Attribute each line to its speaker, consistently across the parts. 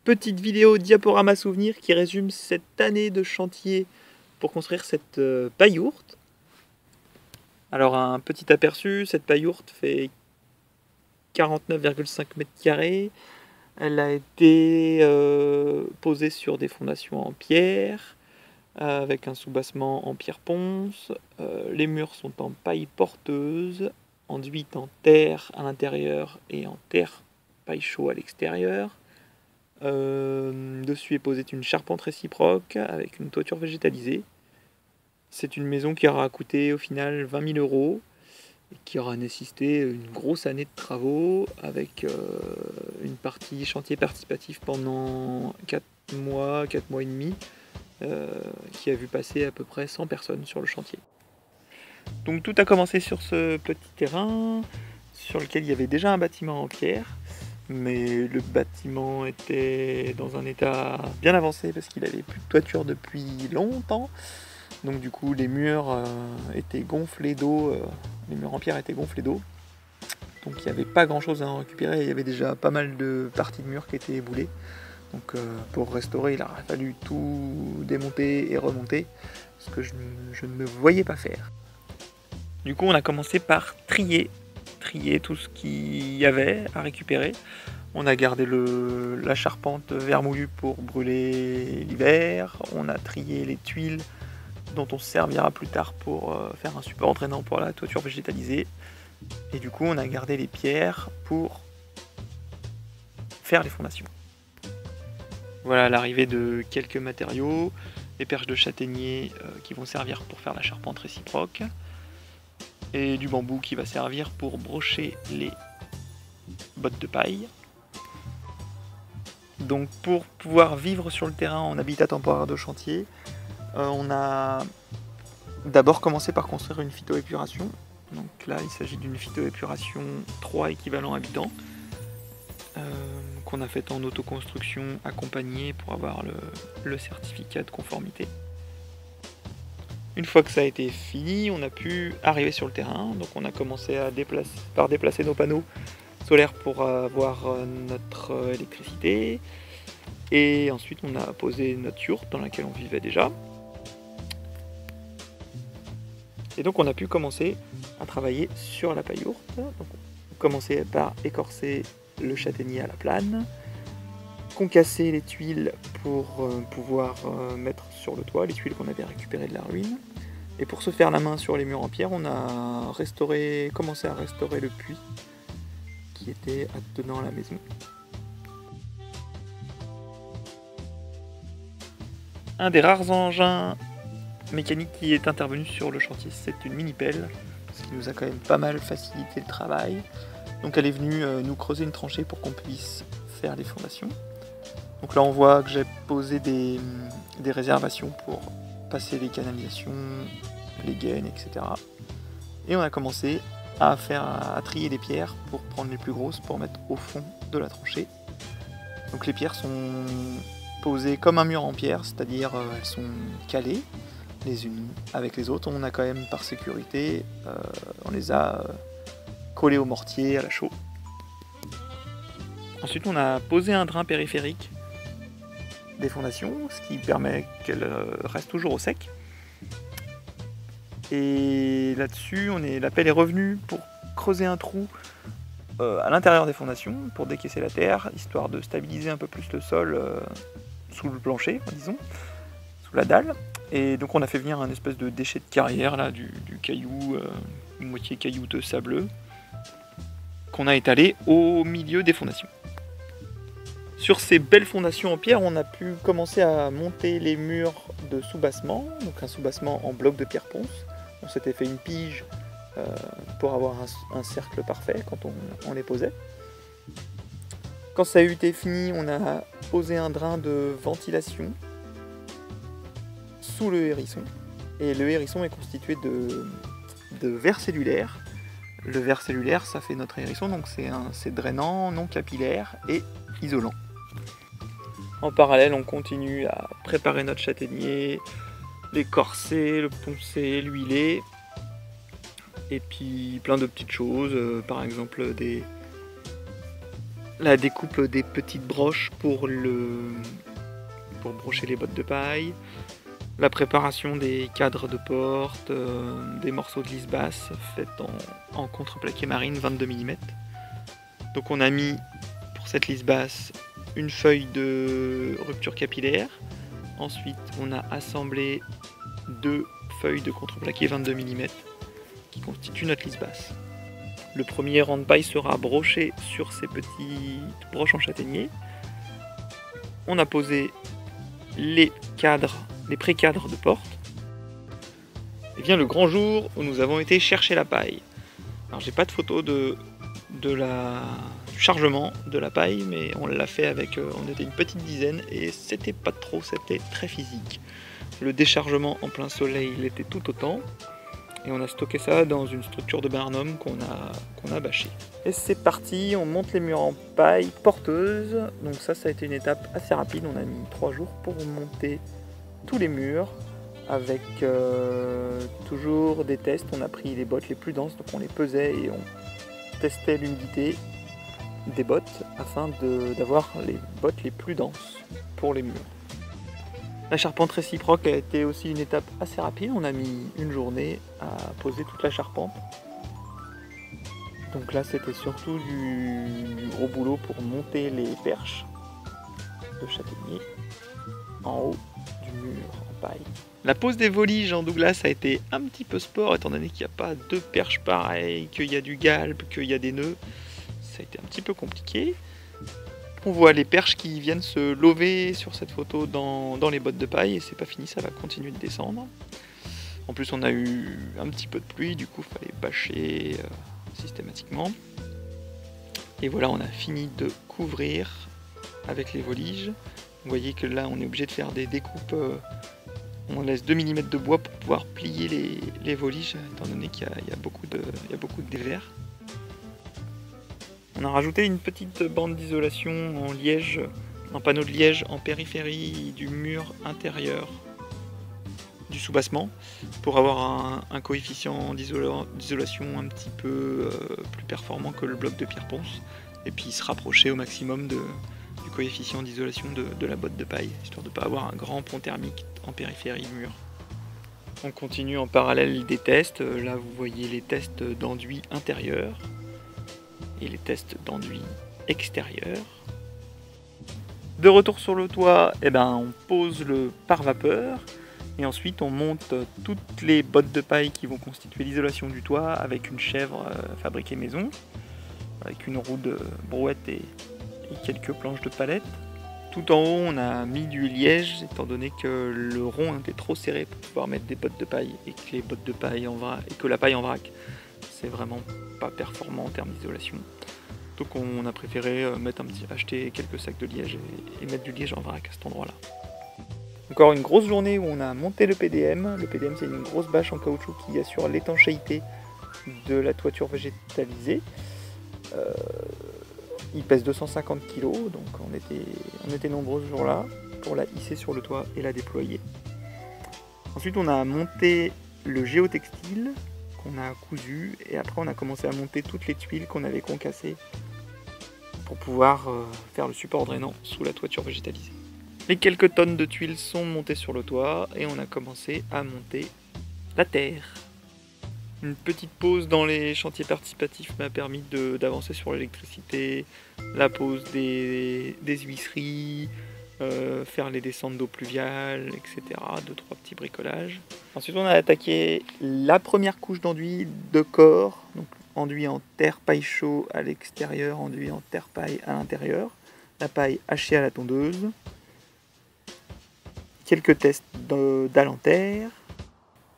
Speaker 1: petite vidéo diaporama souvenir qui résume cette année de chantier pour construire cette paillourte. Alors un petit aperçu, cette paillourte fait 49,5 m². Elle a été posée sur des fondations en pierre, avec un soubassement en pierre ponce. Les murs sont en paille porteuse, enduite en terre à l'intérieur et en terre paille chaud à l'extérieur. Dessus est posée une charpente réciproque avec une toiture végétalisée. C'est une maison qui aura coûté au final 20 000 € et qui aura nécessité une grosse année de travaux avec une partie chantier participatif pendant 4 mois et demi, qui a vu passer à peu près 100 personnes sur le chantier. Donc tout a commencé sur ce petit terrain sur lequel il y avait déjà un bâtiment en pierre, mais le bâtiment était dans un état bien avancé parce qu'il avait plus de toiture depuis longtemps. Donc du coup les murs étaient gonflés d'eau, les murs en pierre étaient gonflés d'eau. Donc il n'y avait pas grand chose à en récupérer, il y avait déjà pas mal de parties de murs qui étaient éboulées. Donc pour restaurer, il a fallu tout démonter et remonter, ce que je ne me voyais pas faire. Du coup on a commencé par trier tout ce qu'il y avait à récupérer. On a gardé la charpente vermoulue pour brûler l'hiver, on a trié les tuiles dont on se servira plus tard pour faire un support drainant pour la toiture végétalisée. Et du coup on a gardé les pierres pour faire les fondations. Voilà l'arrivée de quelques matériaux, les perches de châtaignier qui vont servir pour faire la charpente réciproque, et du bambou qui va servir pour brocher les bottes de paille. Donc pour pouvoir vivre sur le terrain en habitat temporaire de chantier, on a d'abord commencé par construire une phytoépuration. Donc là il s'agit d'une phytoépuration 3 équivalents habitants, qu'on a faite en autoconstruction accompagnée pour avoir le certificat de conformité. Une fois que ça a été fini, on a pu arriver sur le terrain. Donc on a commencé par déplacer nos panneaux solaires pour avoir notre électricité. Et ensuite on a posé notre yourte dans laquelle on vivait déjà. Et donc on a pu commencer à travailler sur la paillourte. Donc on commençait par écorcer le châtaignier à la plane, concasser les tuiles pour pouvoir mettre sur le toit, les tuiles qu'on avait récupérées de la ruine. Et pour se faire la main sur les murs en pierre, on a commencé à restaurer le puits qui était attenant à la maison. Un des rares engins mécaniques qui est intervenu sur le chantier, c'est une mini-pelle, ce qui nous a quand même pas mal facilité le travail. Donc elle est venue nous creuser une tranchée pour qu'on puisse faire les fondations. Donc là on voit que j'ai posé des réservations pour passer les canalisations, les gaines, etc. Et on a commencé à trier les pierres pour prendre les plus grosses pour mettre au fond de la tranchée. Donc les pierres sont posées comme un mur en pierre, c'est-à-dire elles sont calées les unes avec les autres. On a quand même par sécurité, on les a collées au mortier à la chaux. Ensuite on a posé un drain périphérique des fondations, ce qui permet qu'elles restent toujours au sec. Et là-dessus, la pelle est revenue pour creuser un trou à l'intérieur des fondations, pour décaisser la terre, histoire de stabiliser un peu plus le sol sous le plancher, disons, sous la dalle. Et donc on a fait venir un espèce de déchet de carrière, là, du caillou, une moitié caillouteux sableux, qu'on a étalé au milieu des fondations. Sur ces belles fondations en pierre, on a pu commencer à monter les murs de soubassement, donc un soubassement en bloc de pierre ponce. On s'était fait une pige pour avoir un cercle parfait quand on les posait. Quand ça a eu été fini, on a posé un drain de ventilation sous le hérisson. Et le hérisson est constitué de verre cellulaire. Le verre cellulaire, ça fait notre hérisson, donc c'est drainant, non capillaire et isolant. En parallèle, on continue à préparer notre châtaignier, l'écorcer, le poncer, l'huiler, et puis plein de petites choses, par exemple des la découpe des petites broches pour brocher les bottes de paille, la préparation des cadres de porte, des morceaux de lisse basse faits en contreplaqué marine 22 mm. Donc on a mis pour cette lisse basse une feuille de rupture capillaire. Ensuite on a assemblé 2 feuilles de contreplaqué 22 mm qui constituent notre lisse basse. Le premier rang de paille sera broché sur ces petites broches en châtaignier. On a posé les pré-cadres de porte. Et vient le grand jour où nous avons été chercher la paille. Alors j'ai pas de photo du chargement de la paille, mais on l'a fait avec, on était une petite dizaine et c'était pas trop, c'était très physique. Le déchargement en plein soleil, il était tout autant. Et on a stocké ça dans une structure de barnum qu'on a bâché. Et c'est parti, on monte les murs en paille porteuse. Donc ça a été une étape assez rapide. On a mis 3 jours pour monter tous les murs avec toujours des tests. On a pris les bottes les plus denses, donc on les pesait et on testait l'humidité des bottes afin d'avoir les bottes les plus denses pour les murs. La charpente réciproque a été aussi une étape assez rapide. On a mis une journée à poser toute la charpente. Donc là, c'était surtout du gros boulot pour monter les perches de châtaignier en haut du mur en paille. La pose des voliges en Douglas a été un petit peu sport, étant donné qu'il n'y a pas 2 perches pareilles, qu'il y a du galbe, qu'il y a des nœuds. Ça a été un petit peu compliqué. On voit les perches qui viennent se lever sur cette photo dans les bottes de paille et c'est pas fini, ça va continuer de descendre. En plus on a eu un petit peu de pluie, du coup il fallait bâcher systématiquement. Et voilà, on a fini de couvrir avec les voliges. Vous voyez que là on est obligé de faire des découpes, on laisse 2 mm de bois pour pouvoir plier les voliges, étant donné qu'il y a beaucoup de dévers. On a rajouté une petite bande d'isolation en liège, en panneau de liège en périphérie du mur intérieur du soubassement pour avoir un coefficient d'isolation un petit peu plus performant que le bloc de pierre ponce et puis se rapprocher au maximum du coefficient d'isolation de la botte de paille, histoire de ne pas avoir un grand pont thermique en périphérie du mur. On continue en parallèle des tests. Là vous voyez les tests d'enduit intérieur et les tests d'enduit extérieur. De retour sur le toit, on pose le pare-vapeur et ensuite on monte toutes les bottes de paille qui vont constituer l'isolation du toit avec une chèvre fabriquée maison, avec une roue de brouette et quelques planches de palette. Tout en haut on a mis du liège étant donné que le rond était trop serré pour pouvoir mettre des bottes de paille et que les bottes de paille en vrac et que la paille en vrac c'est vraiment pas performant en termes d'isolation. Donc on a préféré acheter quelques sacs de liège et mettre du liège en vrac à cet endroit-là. Encore une grosse journée où on a monté le PDM. Le PDM c'est une grosse bâche en caoutchouc qui assure l'étanchéité de la toiture végétalisée. Il pèse 250 kg, donc on était nombreux ce jour-là pour la hisser sur le toit et la déployer. Ensuite on a monté le géotextile qu'on a cousu et après on a commencé à monter toutes les tuiles qu'on avait concassées pour pouvoir faire le support drainant sous la toiture végétalisée. Les quelques tonnes de tuiles sont montées sur le toit et on a commencé à monter la terre. Une petite pause dans les chantiers participatifs m'a permis d'avancer sur l'électricité, la pose des huisseries, faire les descentes d'eau pluviale, etc. 2-3 petits bricolages. Ensuite on a attaqué la première couche d'enduit de corps, donc enduit en terre paille chaud à l'extérieur, enduit en terre paille à l'intérieur, la paille hachée à la tondeuse, quelques tests dalle en terre.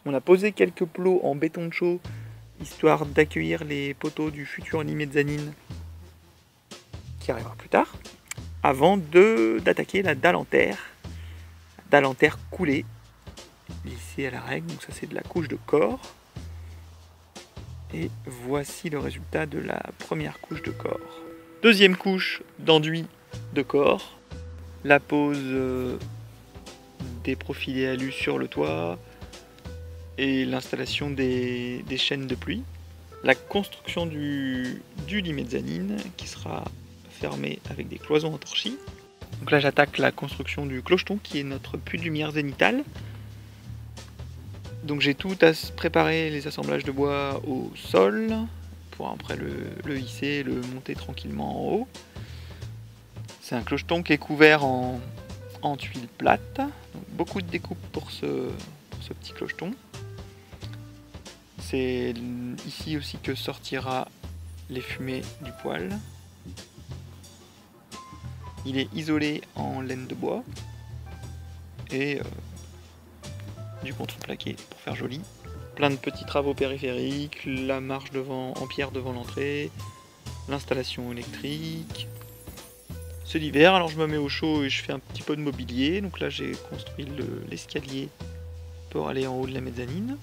Speaker 1: On a posé quelques plots en béton de chaux, histoire d'accueillir les poteaux du futur lit mezzanine qui arrivera plus tard, avant d'attaquer la dalle en terre coulée, lissée à la règle, donc ça c'est de la couche de corps. Et voici le résultat de la première couche de corps. Deuxième couche d'enduit de corps, la pose des profilés alu sur le toit, et l'installation des chaînes de pluie, la construction du lit mezzanine qui sera fermé avec des cloisons en torchis. Donc là j'attaque la construction du clocheton qui est notre puits de lumière zénithale. Donc j'ai tout à préparer les assemblages de bois au sol pour après le hisser, le monter tranquillement en haut. C'est un clocheton qui est couvert en tuiles plates, donc beaucoup de découpe pour ce petit clocheton. C'est ici aussi que sortira les fumées du poêle. Il est isolé en laine de bois et du contreplaqué pour faire joli. Plein de petits travaux périphériques, la marche en pierre devant l'entrée, l'installation électrique. C'est l'hiver, alors je me mets au chaud et je fais un petit peu de mobilier. Donc là j'ai construit l'escalier pour aller en haut de la mezzanine.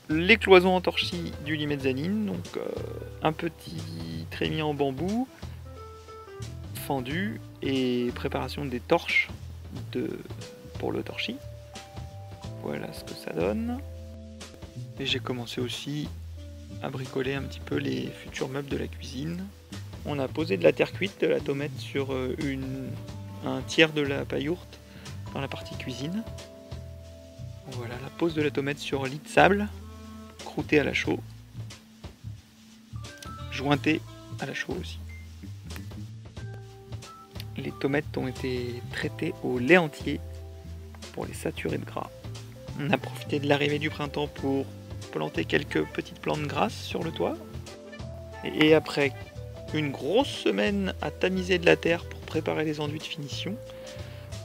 Speaker 1: Les cloisons en torchis du lit mezzanine, donc un petit trémies en bambou fendu et préparation des torches pour le torchis. Voilà ce que ça donne. Et j'ai commencé aussi à bricoler un petit peu les futurs meubles de la cuisine. On a posé de la terre cuite, de la tomate sur un tiers de la paillourte dans la partie cuisine. Voilà la pose de la tomate sur lit de sable, croûté à la chaux, jointé à la chaux aussi. Les tomates ont été traitées au lait entier pour les saturer de gras. On a profité de l'arrivée du printemps pour planter quelques petites plantes grasses sur le toit. Et après une grosse semaine à tamiser de la terre pour préparer les enduits de finition,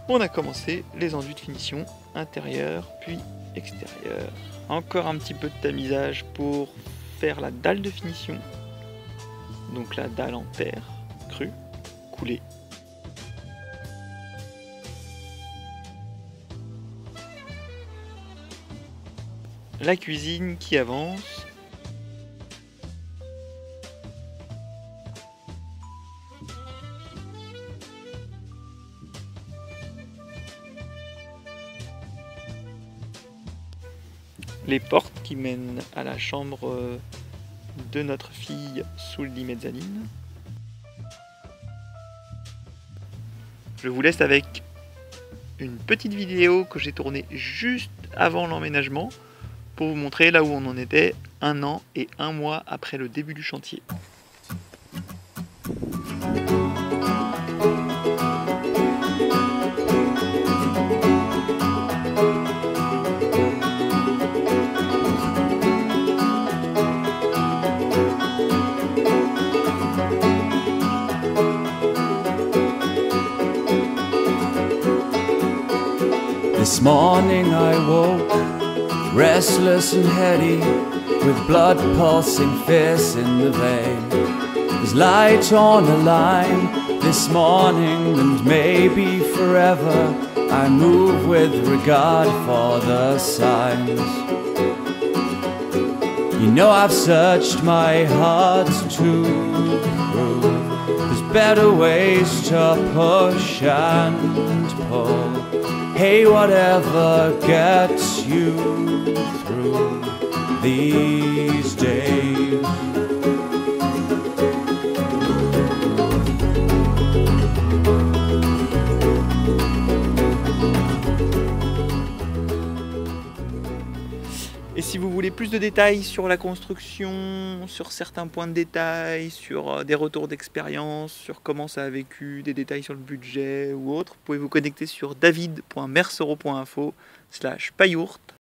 Speaker 1: on a commencé les enduits de finition intérieur puis extérieur. Encore un petit peu de tamisage pour faire la dalle de finition. Donc la dalle en terre crue, coulée. La cuisine qui avance. Les portes qui mènent à la chambre de notre fille sous le lit mezzanine. Je vous laisse avec une petite vidéo que j'ai tournée juste avant l'emménagement pour vous montrer là où on en était 1 an et 1 mois après le début du chantier.
Speaker 2: This morning I woke, restless and heady, with blood pulsing fierce in the vein. There's light on a line this morning, and maybe forever I move with regard for the signs. You know I've searched my heart to prove there's better ways to push and pull. Hey, whatever gets you through these days.
Speaker 1: Et si vous voulez plus de détails sur la construction, sur certains points de détail, sur des retours d'expérience, sur comment ça a vécu, des détails sur le budget ou autre, vous pouvez vous connecter sur david.mercereau.info/payourte